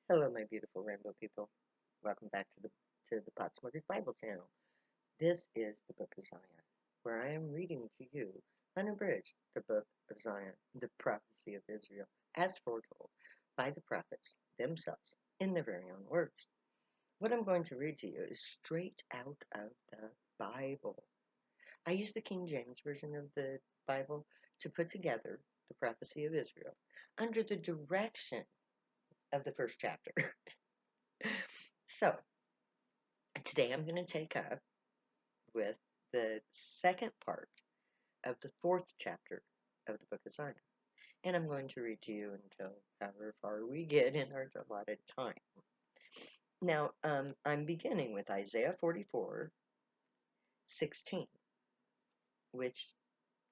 Hello, my beautiful rainbow people. Welcome back to the Potsmokers Bible channel. This is the Book of Zion, where I am reading to you, unabridged, the Book of Zion, the prophecy of Israel, as foretold by the prophets themselves in their very own words. What I'm going to read to you is straight out of the Bible. I use the King James Version of the Bible to put together the prophecy of Israel under the direction of the first chapter. So, today I'm going to take up with the second part of the fourth chapter of the Book of Zion. And I'm going to read to you until however far we get in our allotted time. Now, I'm beginning with Isaiah 44:16, which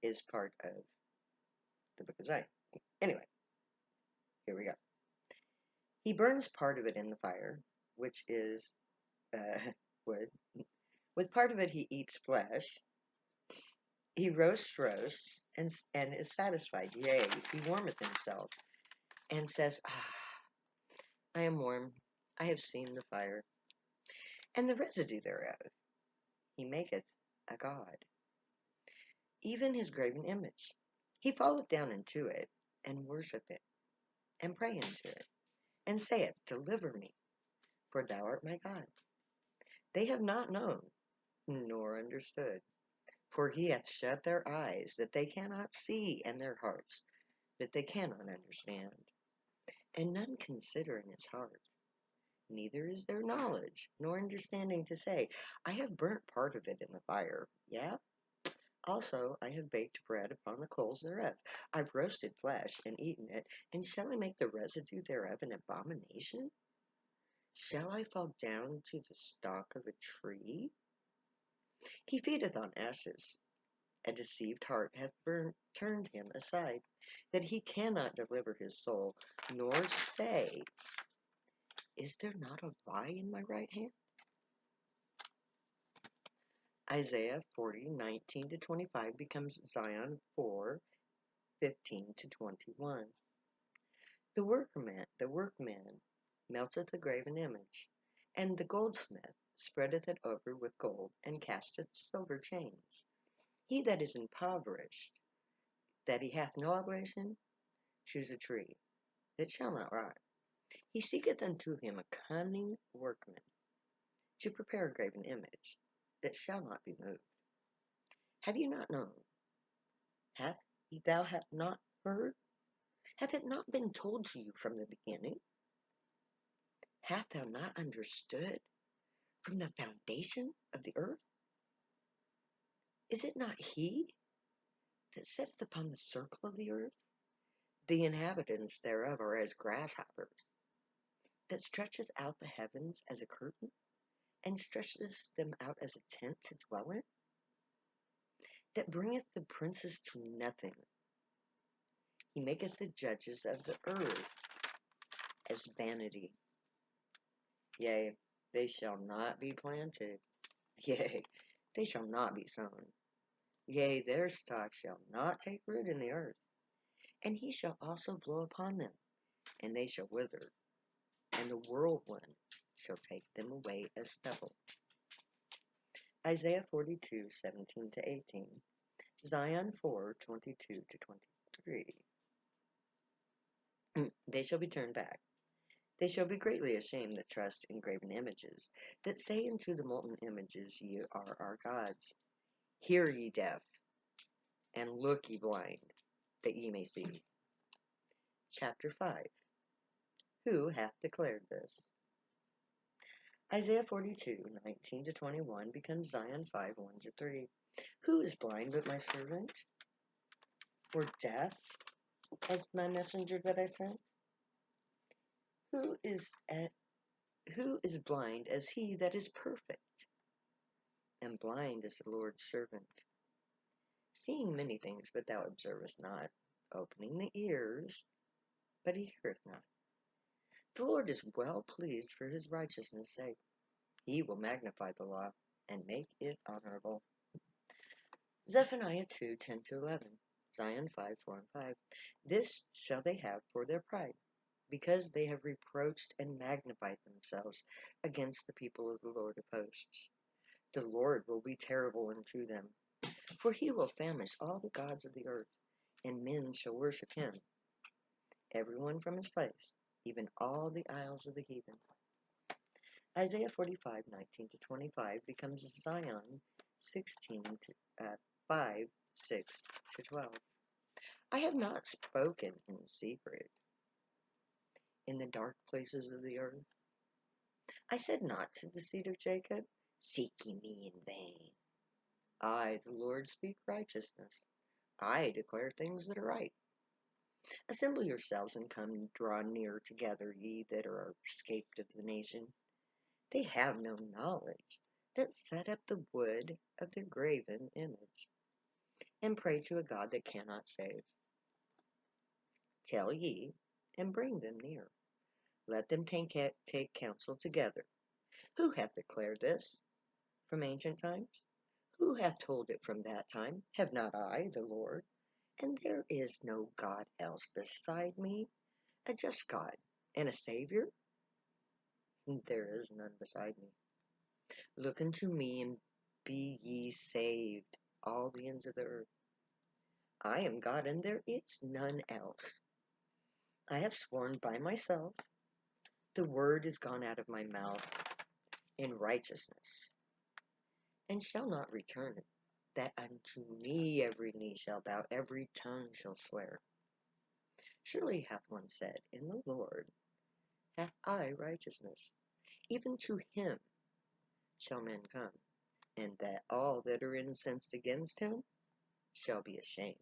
is part of the Book of Zion. Anyway, here we go. He burns part of it in the fire, which is wood. With part of it he eats flesh. He roasts, and is satisfied. Yea, he warmeth himself, and says, I am warm. I have seen the fire, and the residue thereof. He maketh a god, even his graven image. He falleth down into it, and worship it, and pray into it, and saith, Deliver me, for thou art my God. They have not known, nor understood. For he hath shut their eyes, that they cannot see, and their hearts, that they cannot understand. And none consider in his heart, neither is there knowledge, nor understanding to say, I have burnt part of it in the fire. Yeah? Also I have baked bread upon the coals thereof. I've roasted flesh, and eaten it, and shall I make the residue thereof an abomination? Shall I fall down to the stalk of a tree? He feedeth on ashes. A deceived heart hath turned him aside, that he cannot deliver his soul, nor say, Is there not a lie in my right hand? Isaiah 40:19-25 becomes Zion 4:15-21. The workman melteth a graven image, and the goldsmith spreadeth it over with gold, and casteth silver chains. He that is impoverished, that he hath no oblation, choose a tree that shall not rot. He seeketh unto him a cunning workman, to prepare a graven image that shall not be moved. Have you not known? Hath thou not heard? Hath it not been told to you from the beginning? Hath thou not understood from the foundation of the earth? Is it not he that sitteth upon the circle of the earth? The inhabitants thereof are as grasshoppers, that stretcheth out the heavens as a curtain, and stretcheth them out as a tent to dwell in, that bringeth the princes to nothing. He maketh the judges of the earth as vanity. Yea, they shall not be planted. Yea, they shall not be sown. Yea, their stock shall not take root in the earth. And he shall also blow upon them, and they shall wither, and the whirlwind shall take them away as stubble. Isaiah 42:17-18. Zion 4:22-23. They shall be turned back. They shall be greatly ashamed that trust in graven images, that say unto the molten images, Ye are our gods. Hear ye deaf, and look ye blind, that ye may see. Chapter 5. Who hath declared this? Isaiah 42:19-21 becomes Zion 5:1-3. Who is blind but my servant? Or deaf as my messenger that I sent? Who is blind as he that is perfect? And blind as the Lord's servant. Seeing many things, but thou observest not. Opening the ears, but he heareth not. The Lord is well pleased for his righteousness' sake. He will magnify the law, and make it honorable. Zephaniah 2:10-11. Zion 5:4-5. This shall they have for their pride, because they have reproached and magnified themselves against the people of the Lord of hosts. The Lord will be terrible unto them, for he will famish all the gods of the earth, and men shall worship him, every one from his place, even all the isles of the heathen. Isaiah 45:19-25 becomes Zion 16 to 5, 6 to 12. I have not spoken in secret in the dark places of the earth. I said not to the seed of Jacob, seek ye me in vain. I, the Lord, speak righteousness. I declare things that are right. Assemble yourselves and come draw near together, ye that are escaped of the nation. They have no knowledge that set up the wood of their graven image, and pray to a God that cannot save. Tell ye, and bring them near. Let them take counsel together. Who hath declared this from ancient times? Who hath told it from that time? Have not I, the Lord? And there is no God else beside me, a just God and a Savior? There is none beside me. Look unto me, and be ye saved, all the ends of the earth. I am God, and there is none else. I have sworn by myself, the word is gone out of my mouth in righteousness, and shall not return, that unto me every knee shall bow, every tongue shall swear. Surely hath one said, in the Lord hath I righteousness, even to him shall men come, and that all that are incensed against him shall be ashamed.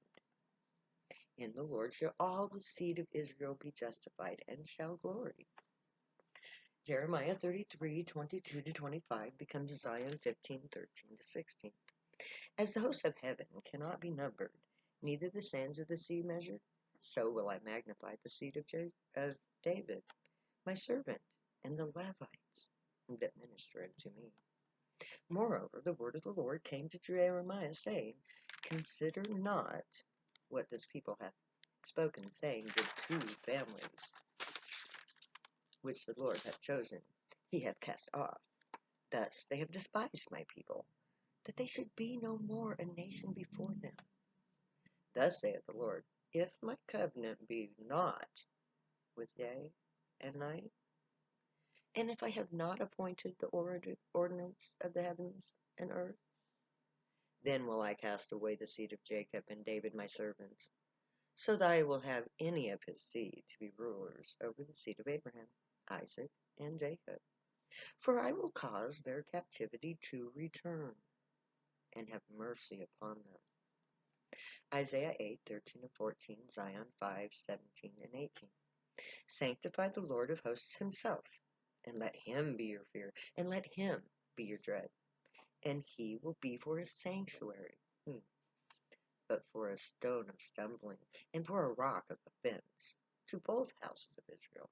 In the Lord shall all the seed of Israel be justified, and shall glory. Jeremiah 33:22-25 becomes Zion 15:13-16. As the hosts of heaven cannot be numbered, neither the sands of the sea measured, so will I magnify the seed of David, my servant, and the Levites that minister unto me. Moreover, the word of the Lord came to Jeremiah, saying, Consider not what this people hath spoken, saying, The two families which the Lord hath chosen, he hath cast off. Thus they have despised my people, that they should be no more a nation before them. Thus saith the Lord, If my covenant be not with day and night, and if I have not appointed the ordinance of the heavens and earth, then will I cast away the seed of Jacob and David my servant, so that I will have any of his seed to be rulers over the seed of Abraham, Isaac, and Jacob. For I will cause their captivity to return, and have mercy upon them. Isaiah 8:13-14, Zion 5:17-18. Sanctify the Lord of hosts himself, and let him be your fear, and let him be your dread. And he will be for a sanctuary, but for a stone of stumbling, and for a rock of offense, to both houses of Israel,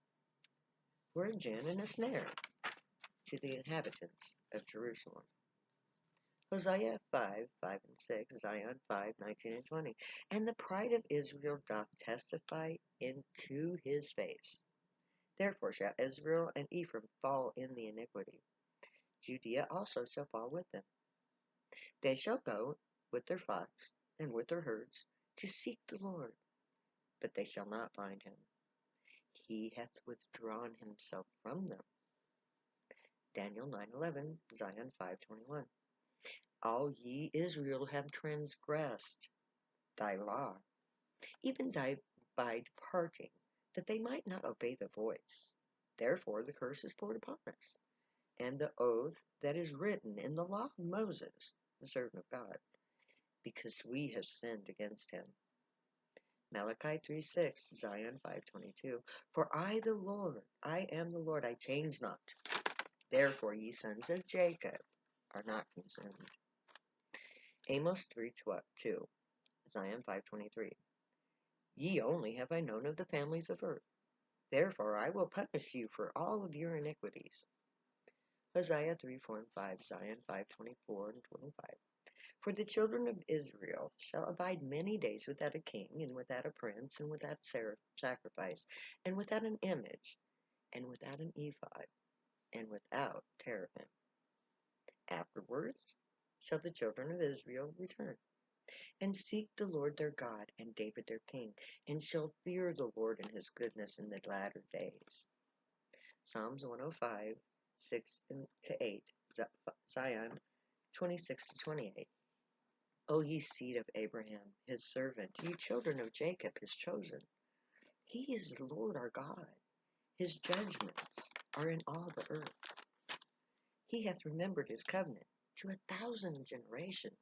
for a gin and a snare to the inhabitants of Jerusalem. Hosea 5:5-6, Zion 5:19-20. And the pride of Israel doth testify into his face. Therefore shall Israel and Ephraim fall in the iniquity. Judea also shall fall with them. They shall go with their flocks and with their herds to seek the Lord, but they shall not find him. He hath withdrawn himself from them. Daniel 9:11, Zion 5:21. All ye Israel have transgressed thy law, even by departing, that they might not obey the voice. Therefore the curse is poured upon us, and the oath that is written in the law of Moses, the servant of God, because we have sinned against him. Malachi 3:6, Zion 5:22. For I, the Lord, I am the Lord, I change not. Therefore ye sons of Jacob are not consumed. Amos 3:2, Zion 5:23. Ye only have I known of the families of earth. Therefore I will punish you for all of your iniquities. Hosea 3:4-5, Zion 5:24-25. For the children of Israel shall abide many days without a king, and without a prince, and without sacrifice, and without an image, and without an ephod, and without teraphim. Afterwards shall the children of Israel return, and seek the Lord their God, and David their king, and shall fear the Lord and his goodness in the latter days. Psalms 105, 6 to 8, Zion 26 to 28. O ye seed of Abraham, his servant, ye children of Jacob, his chosen. He is the Lord our God. His judgments are in all the earth. He hath remembered his covenant to 1,000 generations.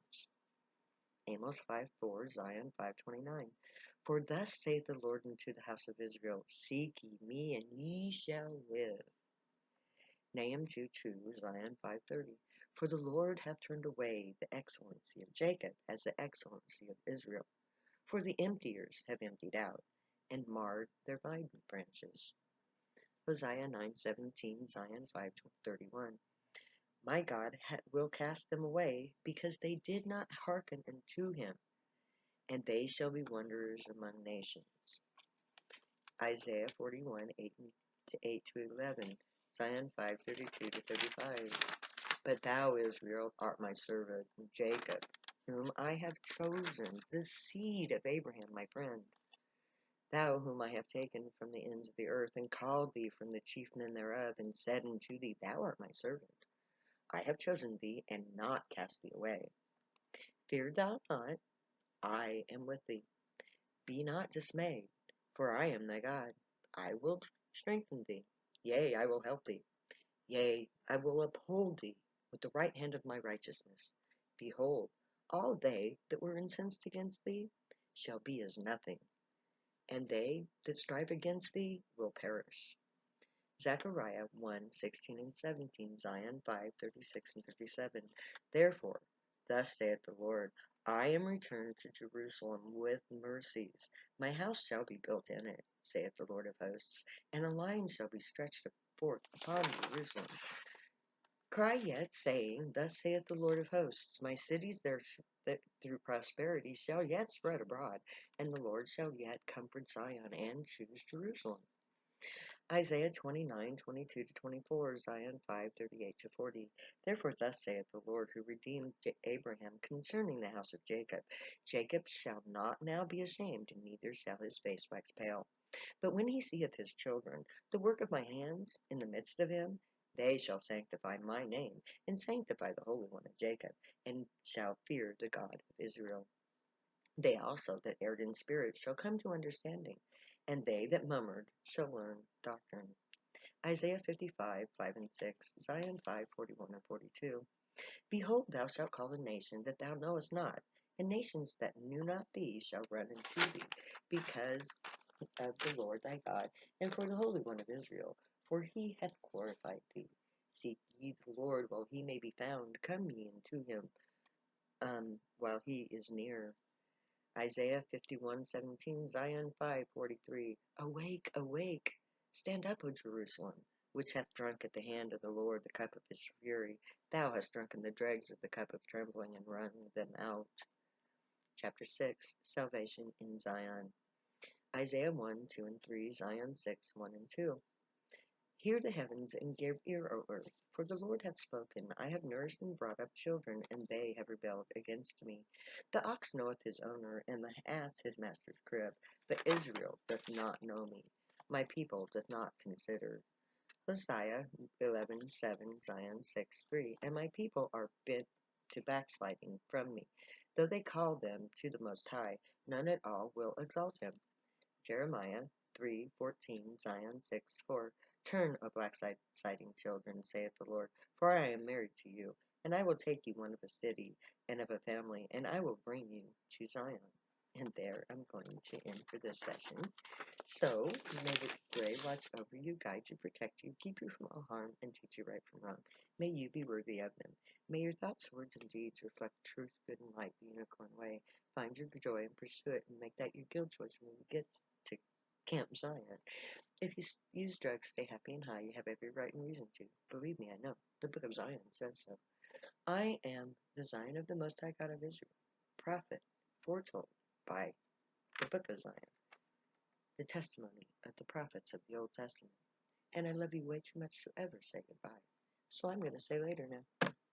Amos 5:4, Zion 5:29. For thus saith the Lord unto the house of Israel, Seek ye me, and ye shall live. Nahum 2:2, Zion 5:30. For the Lord hath turned away the excellency of Jacob as the excellency of Israel. For the emptiers have emptied out, and marred their vine branches. Hosea 9:17, Zion 5:31. My God will cast them away, because they did not hearken unto him, and they shall be wanderers among nations. Isaiah 41, 8 to 11, Zion 5:32 to 35. But thou, Israel, art my servant, Jacob, whom I have chosen, the seed of Abraham, my friend. Thou, whom I have taken from the ends of the earth, and called thee from the chief men thereof, and said unto thee, Thou art my servant. I have chosen thee, and not cast thee away. Fear thou not, I am with thee. Be not dismayed, for I am thy God. I will strengthen thee. Yea, I will help thee. Yea, I will uphold thee with the right hand of my righteousness. Behold, all they that were incensed against thee shall be as nothing, and they that strive against thee will perish. Zechariah 1:16 and 17, Zion 5:36 and 37. Therefore, thus saith the Lord, I am returned to Jerusalem with mercies. My house shall be built in it, saith the Lord of hosts, and a line shall be stretched forth upon Jerusalem. Cry yet, saying, Thus saith the Lord of hosts, my cities there that through prosperity shall yet spread abroad, and the Lord shall yet comfort Zion and choose Jerusalem. Isaiah 29:22 to 24, Zion 5:38 to 40. Therefore thus saith the Lord who redeemed Abraham concerning the house of Jacob, Jacob shall not now be ashamed, and neither shall his face wax pale. But when he seeth his children, the work of my hands, in the midst of him, they shall sanctify my name, and sanctify the Holy One of Jacob, and shall fear the God of Israel. They also that erred in spirit shall come to understanding, and they that murmured shall learn doctrine. Isaiah 55:5 and 6, Zion 5:41 and 42. Behold, thou shalt call a nation that thou knowest not, and nations that knew not thee shall run unto thee, because of the Lord thy God, and for the Holy One of Israel, for he hath glorified thee. Seek ye the Lord while he may be found, come ye unto him while he is near. Isaiah 51:17, Zion 5:43. Awake, awake, stand up, O Jerusalem, which hath drunk at the hand of the Lord the cup of his fury. Thou hast drunken the dregs of the cup of trembling, and run them out. Chapter 6, Salvation in Zion. Isaiah 1:2 and 3, Zion 6:1 and 2. Hear the heavens, and give ear, O earth, for the Lord hath spoken. I have nourished and brought up children, and they have rebelled against me. The ox knoweth his owner, and the ass his master's crib, but Israel doth not know me. My people doth not consider. Hosea 11:7, Zion 6:3. And my people are bent to backsliding from me. Though they call them to the Most High, none at all will exalt him. Jeremiah 3:14, Zion 6:4. Turn, O backsliding children, saith the Lord, for I am married to you, and I will take you one of a city and of a family, and I will bring you to Zion. And there I'm going to end for this session. So, may the great watch over you, guide you, protect you, keep you from all harm, and teach you right from wrong. May you be worthy of them. May your thoughts, words, and deeds reflect truth, good, and light the unicorn way. Find your joy and pursue it, and make that your guild choice when you get to Camp Zion. If you use drugs, stay happy and high. You have every right and reason to. Believe me, I know. The Book of Zion says so. I am the Zion of the Most High God of Israel, prophet, foretold by the Book of Zion, the testimony of the prophets of the Old Testament. And I love you way too much to ever say goodbye. So I'm going to say later now.